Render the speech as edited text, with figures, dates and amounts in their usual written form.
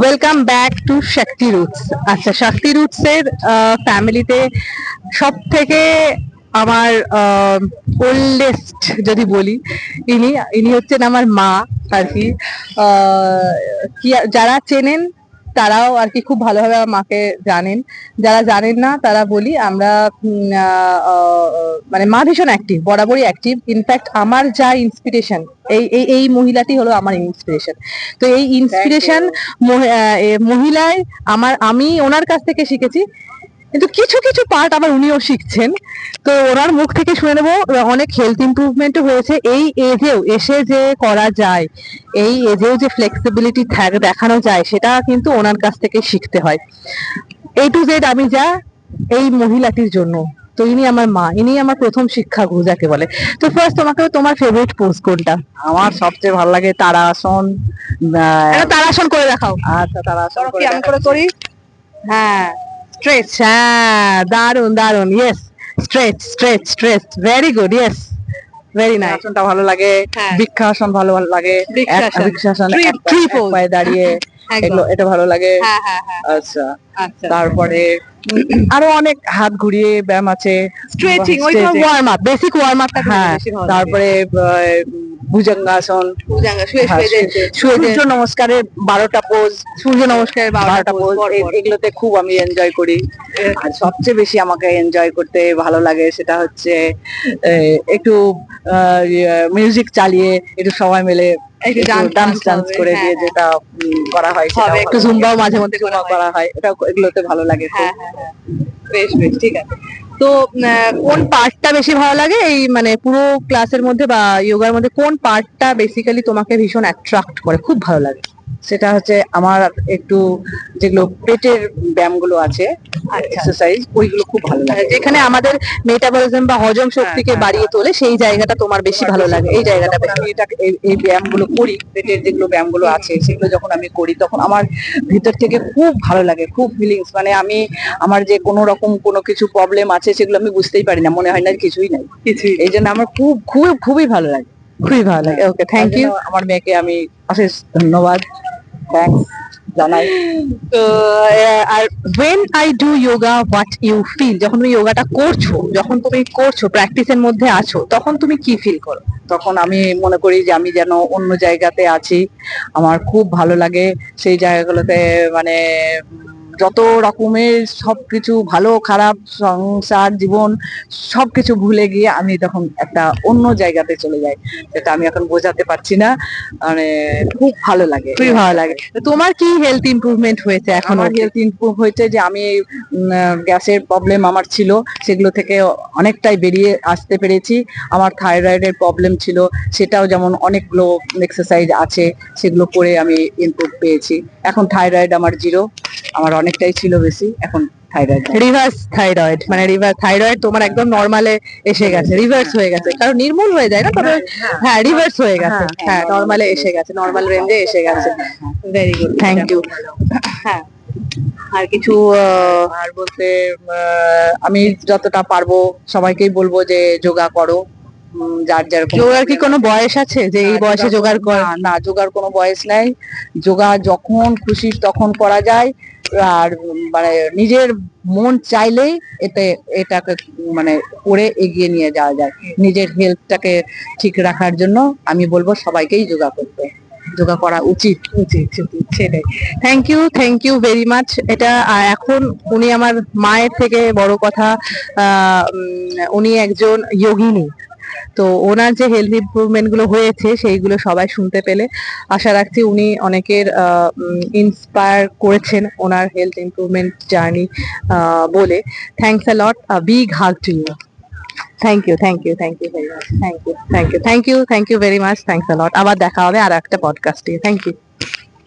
Welcome back to Shakti roots. আচ্ছা, শক্তি roots এর ফ্যামিলিতে সব থেকে আমার ওল্ডেস্ট যদি বলি, ইনি ইনি হচ্ছেন আমার মা আর কি। যারা চেনেন তারাও আর কি খুব ভালোভাবে আমার মাকে জানেন, যারা জানেন না তারা বলি আমরা মানে মা ভীষণ অ্যাক্টিভ, বরাবরই অ্যাক্টিভ। ইনফ্যাক্ট আমার যা ইন্সপিরেশন, এই মহিলাটি হলো আমার ইন্সপিরেশন। তো এই ইন্সপিরেশন মহিলায় আমি ওনার কাছ থেকে শিখেছি, কিন্তু কিছু কিছু পার্ট আবার উনিও শিখছেন। তো ওনার মুখ থেকে শুনে নেবো অনেক হেলথ ইমপ্রুভমেন্টও হয়েছে এই এজেও এসে যে করা যায়, এই এজেও যে ফ্লেক্সিবিলিটি দেখানো যায়, সেটা কিন্তু ওনার কাছ থেকে শিখতে হয়। A to Z আমি যা এই মহিলাটির জন্য। তো ইনি আমার মা, ইনি আমার প্রথম শিক্ষাগুরু যাকে বলে। তো ফার্স্ট তোমাকে তোমার ফেভারিট পোজ কোনটা? আমার সবচেয়ে ভালো লাগে তারাসন। তারাসন করে দেখাও। আচ্ছা, তারাসন আমি করে করি। হ্যাঁ, স্ট্রেচ। হ্যাঁ, দারুন দারুন। Yes, stretch stretch stretch, very good. Yes, very nice. আসনটা ভালো লাগে, হ্যাঁ। বৃক্ষাসন ভালো লাগে, বৃক্ষাসন পায়ে দাঁড়িয়ে, এগুলো এটা ভালো লাগে। আচ্ছা, তারপরে আরো অনেক হাত ঘুরিয়ে ব্যায়াম আছে, স্ট্রেচিং, ওই ওয়ার্ম আপ, বেসিক ওয়ার্ম আপটা। হ্যাঁ, তারপরে ভুজঙ্গাসন, সূর্য নমস্কারের 12টা পোজ, সূর্য নমস্কারের 12টা পোজ, এগুলোতে খুব আমি এনজয় করি। আর সবচেয়ে বেশি আমাকে এনজয় করতে ভালো লাগে সেটা হচ্ছে একটু মিউজিক চালিয়ে একটু সবাই মিলে ডান্স করে দিয়ে যেটা করা হয়, একটু জুম্বাও মাঝে মধ্যে করা হয়, এটা এগুলোতে ভালো লাগে। বেশ বেশ, ঠিক আছে। তো কোন পার্টটা বেশি ভালো লাগে এই মানে পুরো ক্লাসের মধ্যে বা যোগার মধ্যে? কোন পার্টটা বেসিক্যালি তোমাকে ভীষণ অ্যাট্রাক্ট করে, খুব ভালো লাগে? সেটা হচ্ছে আমার একটু যেগুলো পেটের ব্যায়ামগুলো আছে, এক্সারসাইজ, ওইগুলো খুব ভালো লাগে, যেখানে আমাদের মেটাবলিজম বা হজম শক্তিকে বাড়িয়ে তোলে, সেই জায়গাটা তোমার বেশি ভালো লাগে। এই জায়গাটা আমি এই ব্যায়ামগুলো করি, পেটের যেগুলো ব্যায়ামগুলো আছে সেগুলো যখন আমি করি তখন আমার ভিতর থেকে খুব ভালো লাগে, খুব ফিলিংস, মানে আমি আমার যে কোনো রকম কোনো কিছু প্রবলেম আছে সেগুলো আমি বুঝতেই পারি না, মনে হয় না কিছুই নাই, এই জন্য আমার খুব খুব খুবই ভালো লাগে, খুবই ভালো লাগে। ওকে, থ্যাংক ইউ। আমার মেয়েকে আমি অশেষ ধন্যবাদ, থ্যাঙ্কস জানাই। তো আর when I do yoga what you feel, যখন তুমি যোগাটা করছো, যখন তুমি করছো প্র্যাকটিসের মধ্যে আছো, তখন তুমি কি ফিল করো? তখন আমি মনে করি যে আমি যেন অন্য জায়গাতে আছি, আমার খুব ভালো লাগে সেই জায়গাগুলোতে, মানে যত রকমের সবকিছু ভালো খারাপ সংসার জীবন সবকিছু ভুলে গিয়ে আমি তখন একটা অন্য জায়গাতে চলে যাই, সেটা আমি এখন বোঝাতে পারছি না, মানে খুব ভালো লাগে, খুবই ভালো লাগে। তোমার কি হেলথ ইমপ্রুভমেন্ট হয়েছে এখন? আমার হেলথ ইমপ্রুভ হয়েছে যে আমি গ্যাসের প্রবলেম আমার ছিল, সেগুলো থেকে অনেকটাই বেরিয়ে আসতে পেরেছি। আমার থাইরয়েডের প্রবলেম ছিল, সেটাও যেমন অনেকগুলো এক্সারসাইজ আছে সেগুলো করে আমি ইমপ্রুভ পেয়েছি। এখন থাইরয়েড আমার 0, আমার অনেকটাই ছিল বেশি, এখন থাইরয়েড রিভার্স থাইরয়েড, মানে রিভার্স থাইরয়েড তোমার একদম নরমালে এসে গেছে, রিভার্স হয়ে গেছে, কারণ নির্মূল হয়ে যায় না, তবে হ্যাঁ রিভার্স হয়ে গেছে, হ্যাঁ নরমালে এসে গেছে, নরমাল রেঞ্জে এসে গেছে। Very good, thank you. হ্যাঁ, আর কিছু আর বলতে আমি যতটা পারবো সবাইকেই বলবো যে যোগা করো, যার যার। যোগার কি কোনো বয়স আছে যে এই বয়সে যোগার কর? না, যোগার কোনো বয়স নাই, যোগা যখন খুশি তখন করা যায়, আর মানে নিজের মন চাইলেই এটাকে মানে করে এগিয়ে নিয়ে যাওয়া যায়। নিজের হেলথটাকে ঠিক রাখার জন্য আমি বলবো সবাইকেই যোগা করতে, যোগা করা উচিত উচিত সেটাই। Thank you very much. এটা এখন উনি আমার মায়ের থেকে বড় কথা, উনি একজন যোগিনী। তো ওনার যে হেলথ ইমপ্রুভমেন্ট গুলো হয়েছে সেইগুলো সবাই শুনতে পেলে আশা রাখছি উনি অনেকের ইন্সপায়ার করেছেন ওনার হেলথ ইমপ্রুভমেন্ট জার্নি বলে। Thanks a lot, big hug to you. Thank you very much. Thank you very much. Thanks a lot. আবার দেখা হবে আর একটা পডকাস্টে। Thank you.